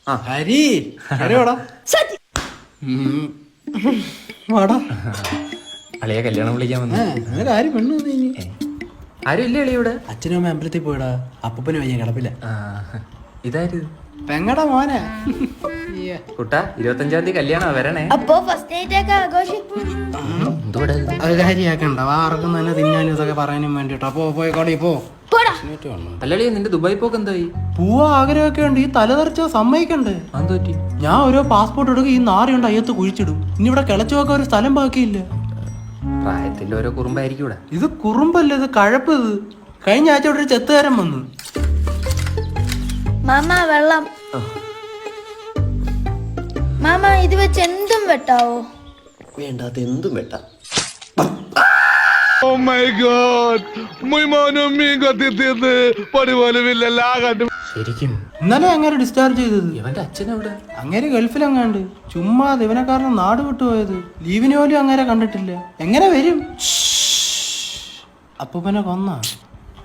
ഹരി വാടാ അളിയെ കല്യാണം വിളിക്കാൻ വന്നു. ആരും പെണ്ണു ആരും ഇല്ല അളിയ ഇവിടെ? അച്ഛനും അമ്മ അമ്പലത്തിൽ പോയിടാ. അപ്പൂപ്പന് വയ്യ കിടപ്പില്ല. ഇതായത് പെങ്ങടാ മോനെ. കുട്ടാ 25-ാം തീയതി കല്യാണം വരണേ. അപ്പോ ഫസ്റ്റ് നൈറ്റ് ഒക്കെ ആഘോഷിക്കും. അത് കാര്യാക്കണ്ട. വാർക്കും തന്നെ തിന്നാനും ഇതൊക്കെ പറയാനും വേണ്ടിട്ടോ. പോയിക്കോടി പോ. അല്ലളിയ നിന്റെ ദുബായ് പോക്ക് എന്തായി? പോവാ ആഗ്രഹമൊക്കെ ഉണ്ട്. ഈ തലതെറിച്ചോ സമ്മതിക്കണ്ടേ? അത് പറ്റി. ഞാൻ ഓരോ പാസ്പോർട്ട് എടുക്കും. ഈ നാറിയുണ്ട് അയ്യത്ത് കുഴിച്ചിടും. ഇനി ഇവിടെ കിളച്ചു നോക്കാൻ ഒരു സ്ഥലം ബാക്കിയില്ല. പ്രായത്തിൽ ഓരോ കുറുമ്പായിരിക്കും ഇവിടെ. ഇത് കുറുമ്പല്ല, ഇത് കഴപ്പ്. ഇത് കഴിഞ്ഞ ആഴ്ച ഇവിടെ ഒരു ചെത്തുകാരൻ വന്നു. മാമ വെള്ളം. മാമ ഇത് വെച്ച് എന്തും വെട്ടാവോ? വേണ്ടാത്ത എന്തും വെട്ടാം. Oh my God! Muy mono amigo തിന്ന് പടി പോലും ഇല്ലല്ലോ. ശരിക്കും ഇന്നലെ അങ്ങനെ ഡിസ്ചാർജ് ചെയ്തത്. ഇവന്റെ അച്ഛനെവിടെ? അങ്ങനെ ഗൾഫിലെങ്ങാണ്ട്. ചുമ്മാ ഇവനെ കാരണം നാട് വിട്ടുപോയത്. ലീവിന് പോലും അങ്ങനെ കണ്ടിട്ടില്ല. എങ്ങനെ വരും? അപ്പൂപ്പനെ കൊന്ന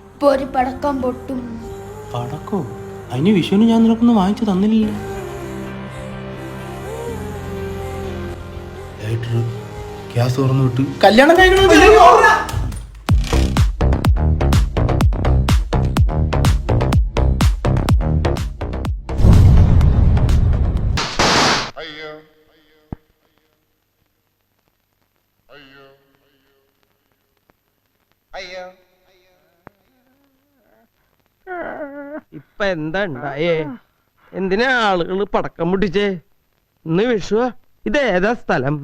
ഇപ്പൊ ഒരു പടക്കം പൊട്ടും. പടക്കോ? അതിന് വിഷുവിന് ഞാൻ നിനക്കൊന്നും വാങ്ങിച്ചു തന്നില്ല. ഗ്യാസ് തുറന്നു വിട്ട് കല്യാണം കഴിക്കണമെന്നില്ല. ഇപ്പൊ എന്താ ഉണ്ടായേ? എന്തിനാ ആളുകൾ പടക്കം പൊട്ടിച്ചേ? ഇന്ന് വിഷുവാ. ഇതേതാ സ്ഥലം?